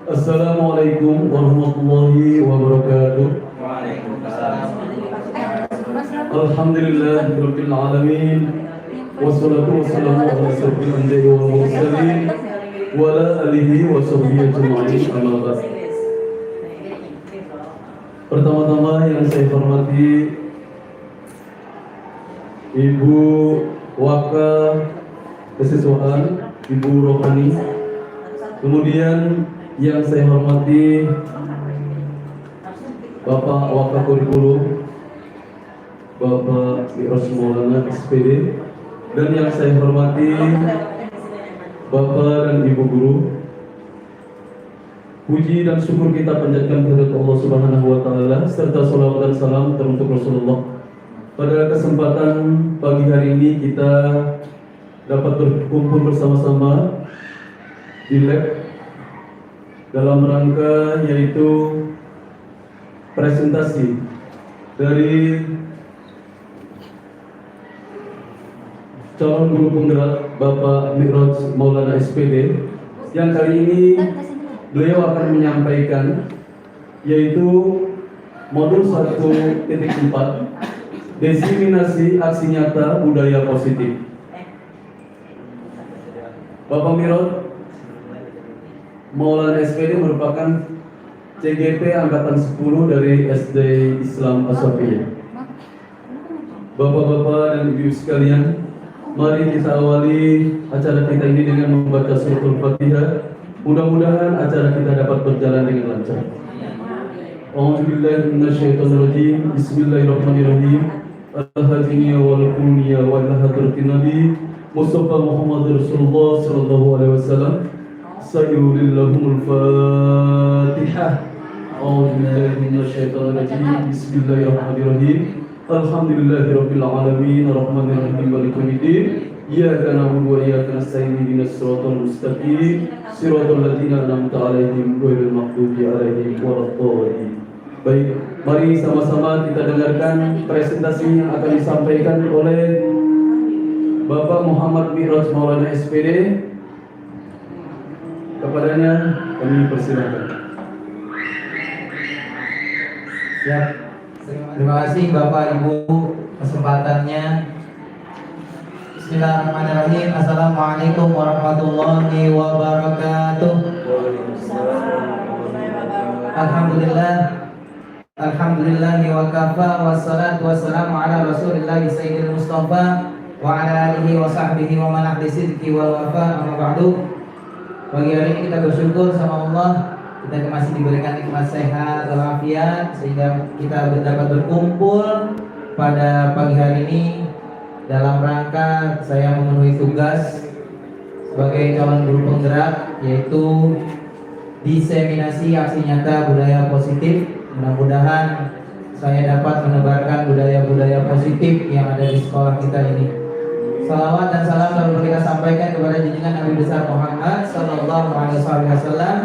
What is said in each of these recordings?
Assalamualaikum warahmatullahi wabarakatuh. Waalaikumsalam. Alhamdulillahirabbil alamin. Wassalatu wassalamu ala asyrofil anbiya'i wal mursalin wa ala alihi wa sahbihi ajma'in. Amma ba'd. Pertama-tama yang saya hormati Ibu Waka Kesiswaan, Ibu Rohani. Kemudian yang saya hormati Bapak Waka Kurikulum, Bapak Mi'raj Maulana SPD, dan yang saya hormati Bapak dan Ibu Guru. Puji dan syukur kita panjatkan kepada Allah Subhanahu wa taala serta salawat dan salam teruntuk Rasulullah. Pada kesempatan pagi hari ini kita dapat berkumpul bersama-sama di lab dalam rangka yaitu presentasi dari calon guru penggerak Bapak Mi'raj Maulana SPD, yang kali ini beliau akan menyampaikan yaitu modul 1.4 diseminasi aksi nyata budaya positif. Bapak Mi'raj Maulana SPD merupakan CGP angkatan 10 dari SD Islam Asofiyah. Bapak-bapak dan ibu sekalian, mari kita awali acara kita ini dengan membaca suratul Fatihah. Mudah-mudahan acara kita dapat berjalan dengan lancar. A'udzubillahi minasyaitonirrajim. Bismillahirrahmanirrahim. Al-Hadiniya wal Qurniya wal Hadratin Nabi Mustafa Muhammad Rasulullah sallallahu alaihi wasallam. Sayyidillahumul Fatihah. A'udzubillahi minasyaitonirrajim. Bismillahirrahmanirrahim. Alhamdulillahirabbil alamin arrahmanir rahim maliki yaumiddin. Iyyaka na'budu wa iyyaka nasta'in ihdinas siratal mustaqim siratal ladzina an'amta 'alaihim ghairil maghdubi 'alaihim waladdallin. Baik, mari sama-sama kita dengarkan presentasi yang akan disampaikan oleh Bapak Muhammad Mi'raj Maulana SPD. Kepadanya kami persilakan. Siap. Terima kasih Bapak Ibu kesempatannya. Bismillahirrahmanirrahim. Assalamualaikum warahmatullahi wabarakatuh. Alhamdulillahi wa kafa wassalatu wassalamu ala Rasulillahi sayyidil Mustafa wa ala alihi wa sahbihi wa man ahli sidqi wal wafa. Amma ba'du. Pagi hari ini kita bersyukur sama Allah, kita masih diberikan nikmat sehat walafiat sehingga kita dapat berkumpul pada pagi hari ini dalam rangka saya memenuhi tugas sebagai calon guru penggerak, yaitu diseminasi aksi nyata budaya positif. Mudah-mudahan saya dapat menebarkan budaya-budaya positif yang ada di sekolah kita ini. Salawat dan salam selalu kita sampaikan kepada junjungan Nabi besar Muhammad sallallahu alaihi wasallam.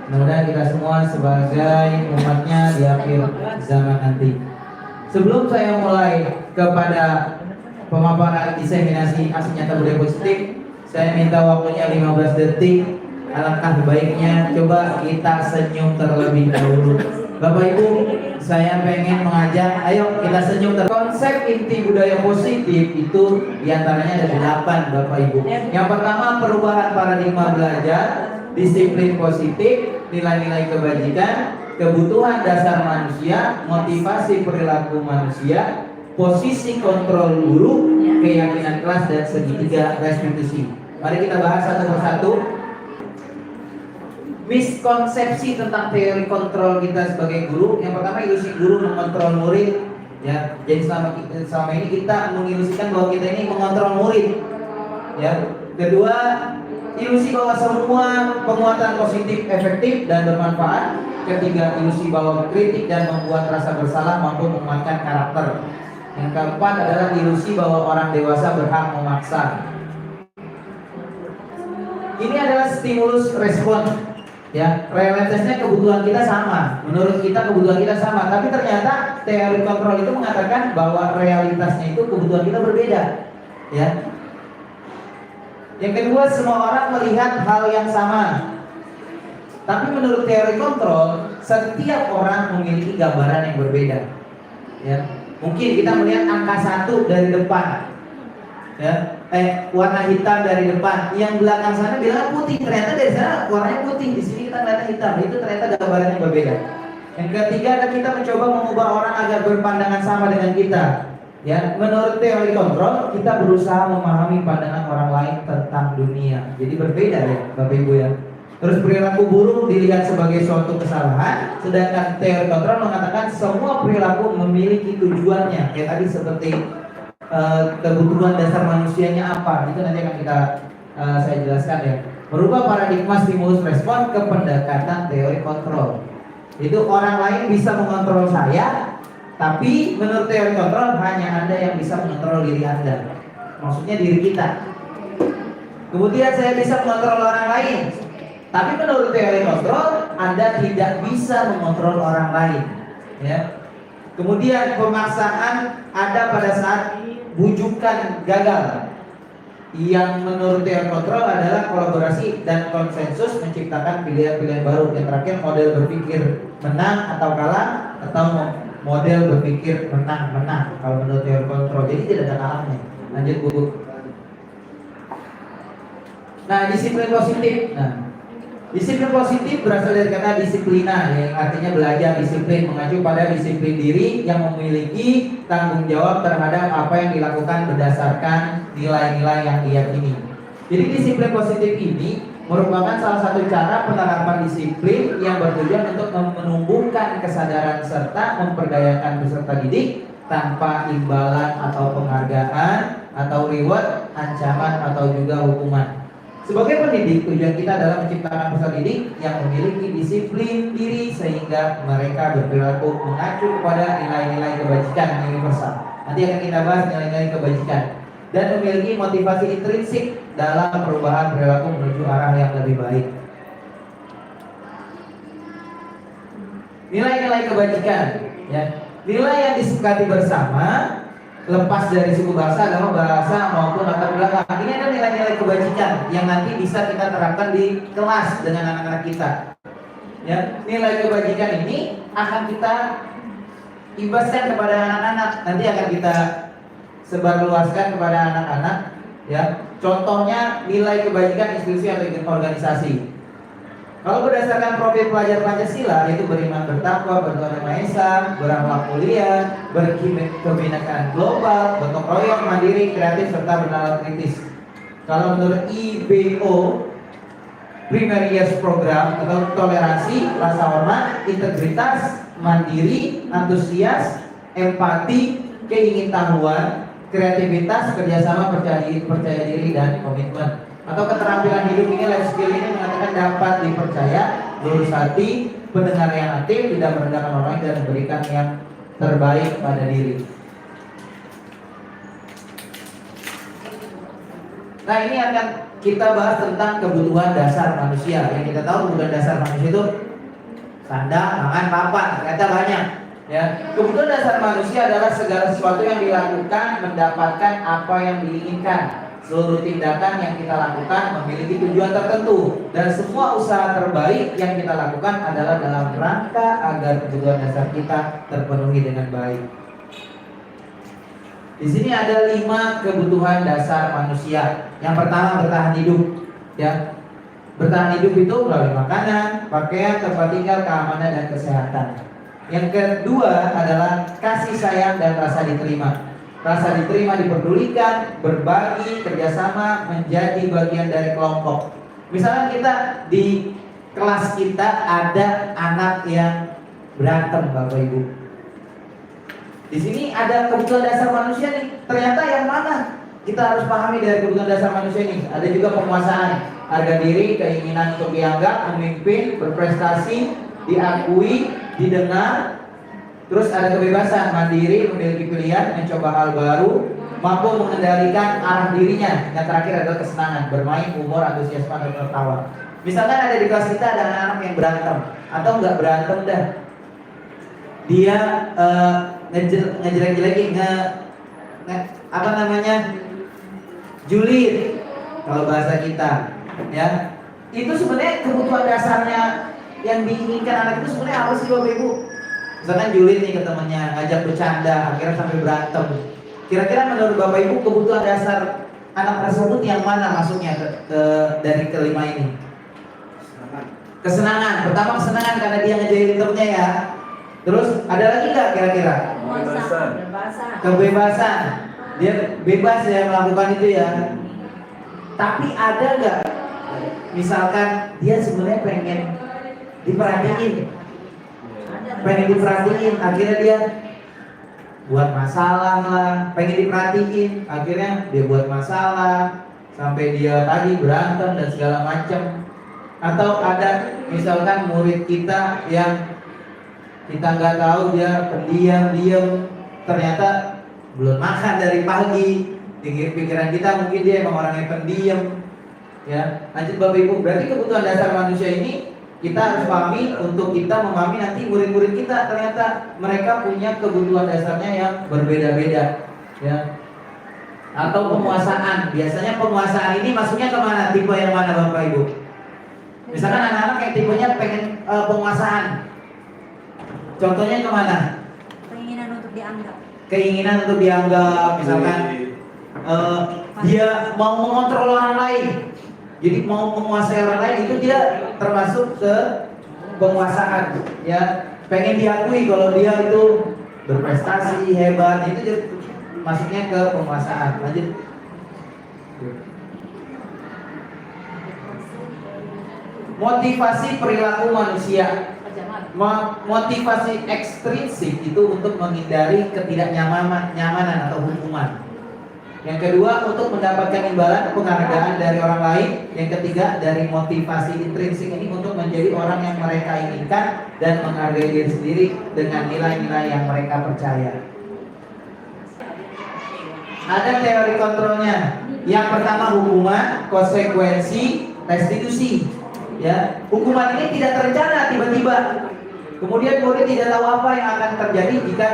Mudah-mudahan kita semua sebagai umatnya di akhir zaman nanti. Sebelum saya mulai kepada pemaparan diseminasi aksi nyata budaya positif, saya minta waktunya 15 detik. Alangkah baiknya coba kita senyum terlebih dahulu. Bapak Ibu, saya pengen mengajak, ayo kita senyum terlebih. Konsep inti budaya positif itu diantaranya ada 8, Bapak Ibu. Yang pertama, perubahan paradigma belajar, disiplin positif, nilai-nilai kebajikan, kebutuhan dasar manusia, motivasi perilaku manusia, posisi kontrol guru, keyakinan kelas, dan segitiga restitusi. Mari kita bahas satu persatu. Miskonsepsi tentang teori kontrol kita sebagai guru. Yang pertama, ilusi guru mengontrol murid. Ya, jadi selama ini kita mengilusikan bahwa kita ini mengontrol murid. Ya. Kedua, ilusi bahwa semua penguatan positif efektif dan bermanfaat. Ketiga, ilusi bahwa kritik dan membuat rasa bersalah mampu menguatkan karakter. Yang keempat adalah ilusi bahwa orang dewasa berhak memaksa. Ini adalah stimulus respon. Ya, realitasnya kebutuhan kita sama. Menurut kita kebutuhan kita sama, tapi ternyata teori kontrol itu mengatakan bahwa realitasnya itu kebutuhan kita berbeda. Ya. Yang kedua, semua orang melihat hal yang sama. Tapi menurut teori kontrol, setiap orang memiliki gambaran yang berbeda. Ya, mungkin kita melihat angka 1 dari depan, ya, warna hitam dari depan. Yang belakang sana bilang putih, ternyata dari sana warnanya putih. Di sini kita melihat hitam. Itu ternyata gambaran yang berbeda. Yang ketiga adalah kita mencoba mengubah orang agar berpandangan sama dengan kita. Ya, menurut teori kontrol, kita berusaha memahami pandangan orang lain tentang dunia. Jadi berbeda ya, Bapak Ibu ya. Terus perilaku buruk dilihat sebagai suatu kesalahan, sedangkan teori kontrol mengatakan semua perilaku memiliki tujuannya. Kayak tadi seperti kebutuhan dasar manusianya apa, itu nanti akan saya jelaskan ya. Merubah paradigma stimulus respon ke pendekatan teori kontrol. Itu orang lain bisa mengontrol saya, tapi menurut teori kontrol hanya Anda yang bisa mengontrol diri Anda. Maksudnya diri kita. Kemudian saya bisa mengontrol orang lain, tapi menurut teori kontrol Anda tidak bisa mengontrol orang lain. Ya. Kemudian pemaksaan ada pada saat bujukan gagal. Yang menurut teori kontrol adalah kolaborasi dan konsensus menciptakan pilihan-pilihan baru. Yang terakhir model berpikir menang atau kalah, atau model berpikir menang-menang kalau menurut teori kontrol. Jadi tidak ada kalahnya. Lanjut Bu. Nah, disiplin positif. Disiplin positif berasal dari kata disiplina, yang artinya belajar. Disiplin mengacu pada disiplin diri yang memiliki tanggung jawab terhadap apa yang dilakukan berdasarkan nilai-nilai yang diyakini. Jadi disiplin positif ini merupakan salah satu cara penerapan disiplin yang bertujuan untuk menumbuhkan kesadaran serta memperdayakan peserta didik tanpa imbalan atau penghargaan atau reward, ancaman atau juga hukuman. Sebagai pendidik, tujuan kita adalah menciptakan peserta didik yang memiliki disiplin diri sehingga mereka berperilaku mengacu kepada nilai-nilai kebajikan universal. Nanti akan kita bahas nilai-nilai kebajikan, dan memiliki motivasi intrinsik dalam perubahan perilaku menuju arah yang lebih baik. Nilai-nilai kebajikan, ya, nilai yang disepakati bersama, lepas dari suku bahasa, agama, bahasa maupun latar belakang. Ini adalah nilai-nilai kebajikan yang nanti bisa kita terapkan di kelas dengan anak-anak kita. Ya, nilai kebajikan ini akan kita ibaskan kepada anak-anak. Nanti akan kita sebarluaskan kepada anak-anak. Ya, contohnya nilai kebajikan institusi atau organisasi. Kalau berdasarkan profil pelajar Pancasila, yaitu beriman bertakwa, bertuhan yang Maha Esa, berakhlak mulia, berkebinekaan global, gotong royong, mandiri, kreatif, serta bernalar kritis. Kalau menurut IBO, Primary Years Program atau toleransi, rasa hormat, integritas, mandiri, antusias, empati, keingintahuan, kreativitas, kerjasama, percaya diri, dan komitmen. Atau keterampilan hidup ini, life skill ini mengatakan dapat dipercaya, lurus hati, pendengar yang aktif, tidak merendahkan orang lain, dan memberikan yang terbaik pada diri. Nah, ini akan kita bahas tentang kebutuhan dasar manusia. Yang kita tahu kebutuhan dasar manusia itu sandang, pangan, papan, ternyata banyak. Ya, kebutuhan dasar manusia adalah segala sesuatu yang dilakukan mendapatkan apa yang diinginkan. Seluruh tindakan yang kita lakukan memiliki tujuan tertentu, dan semua usaha terbaik yang kita lakukan adalah dalam rangka agar kebutuhan dasar kita terpenuhi dengan baik. Di sini ada 5 kebutuhan dasar manusia. Yang pertama, bertahan hidup. Ya, bertahan hidup itu melalui makanan, pakaian, tempat tinggal, keamanan, dan kesehatan. Yang kedua adalah kasih sayang dan rasa diterima. Rasa diterima, diperdulikan, berbagi, kerjasama, menjadi bagian dari kelompok. Misalnya kita di kelas kita ada anak yang berantem, Bapak Ibu. Di sini ada kebutuhan dasar manusia nih. Ternyata yang mana? Kita harus pahami dari kebutuhan dasar manusia ini. Ada juga penguasaan, harga diri, keinginan untuk dianggap, memimpin, berprestasi, diakui, didengar. Terus ada kebebasan, mandiri, memiliki pilihan, mencoba hal baru, mampu mengendalikan arah dirinya. Yang terakhir adalah kesenangan, bermain, humor, antusiasme, dan tertawa. Misalkan ada di kelas kita ada anak-anak yang berantem, atau nggak berantem dah, dia ngejelek-jelekin, julid, kalau bahasa kita, ya. Itu sebenarnya kebutuhan dasarnya yang diinginkan anak itu sebenarnya apa sih Bapak Ibu? Misalkan julid nih ke temannya, ngajak bercanda, akhirnya sampai berantem. Kira-kira menurut Bapak Ibu kebutuhan dasar anak tersebut yang mana masuknya dari kelima ini? Kesenangan. Pertama kesenangan karena dia ngejailin temennya ya. Terus ada lagi nggak kira-kira? Kebebasan. Dia bebas ya melakukan itu ya. Tapi ada nggak? Misalkan dia sebenarnya pengen diperhatiin, akhirnya dia buat masalah lah, pengen diperhatiin, akhirnya dia buat masalah sampai dia tadi berantem dan segala macam. Atau ada misalkan murid kita yang kita nggak tahu dia pendiam, ternyata belum makan dari pagi. Di pikiran kita mungkin dia emang orangnya pendiam. Ya, lanjut Bapak Ibu, berarti kebutuhan dasar manusia ini kita harus pahami untuk kita memahami nanti murid-murid kita ternyata mereka punya kebutuhan dasarnya yang berbeda-beda, ya. Atau penguasaan, biasanya penguasaan ini masuknya kemana? Tipe yang mana Bapak Ibu? Misalkan anak-anak yang tipenya pengen penguasaan, contohnya kemana? Keinginan untuk dianggap, misalkan dia mau mengontrol orang lain. Jadi mau menguasai orang lain itu dia termasuk ke penguasaan, ya. Pengen diakui kalau dia itu berprestasi hebat, itu masuknya ke penguasaan. Lanjut. Motivasi perilaku manusia. Motivasi ekstrinsik itu untuk menghindari ketidaknyamanan atau hukuman. Yang kedua, untuk mendapatkan imbalan penghargaan dari orang lain. Yang ketiga, dari motivasi intrinsik ini untuk menjadi orang yang mereka inginkan dan menghargai diri sendiri dengan nilai-nilai yang mereka percaya. Ada teori kontrolnya. Yang pertama hukuman, konsekuensi, restitusi. Ya, hukuman ini tidak terencana tiba-tiba. Kemudian murid tidak tahu apa yang akan terjadi jika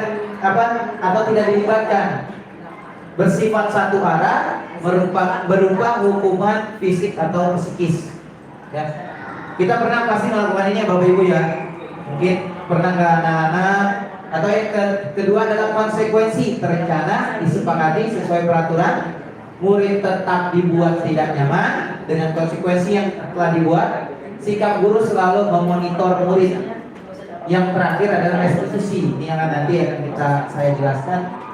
atau tidak dilibatkan. Bersifat satu arah, berupa hukuman fisik atau psikis. Ya. Kita pernah pasti melakukan ini ya Bapak Ibu ya. Mungkin pernah nggak anak-anak? Atau yang kedua adalah konsekuensi terencana, disepakati sesuai peraturan. Murid tetap dibuat tidak nyaman dengan konsekuensi yang telah dibuat. Sikap guru selalu memonitor murid. Yang terakhir adalah restitusi. Ini yang nanti akan saya jelaskan.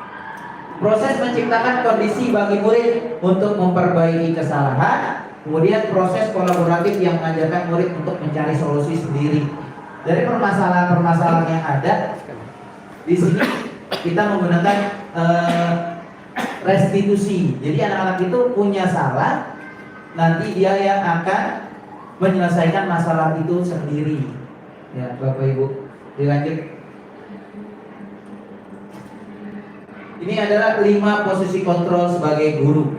Proses menciptakan kondisi bagi murid untuk memperbaiki kesalahan, kemudian proses kolaboratif yang mengajarkan murid untuk mencari solusi sendiri. Dari permasalahan-permasalahan yang ada di sini kita menggunakan restitusi. Jadi anak-anak itu punya salah, nanti dia yang akan menyelesaikan masalah itu sendiri. Ya, Bapak Ibu, dilanjut. Ini adalah 5 posisi kontrol sebagai guru.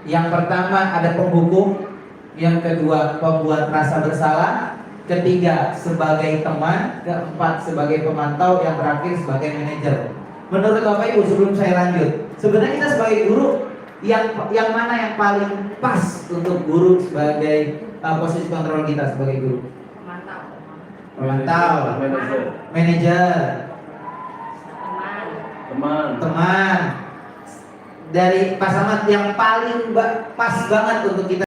Yang pertama ada penghukum, yang kedua pembuat rasa bersalah, ketiga sebagai teman, keempat sebagai pemantau, yang terakhir sebagai manajer. Menurut Bapak Ibu sebelum saya lanjut, sebenarnya kita sebagai guru yang mana yang paling pas untuk guru sebagai posisi kontrol kita sebagai guru? Pemantau, manajer. Teman. Dari Pak Samad yang paling pas banget untuk kita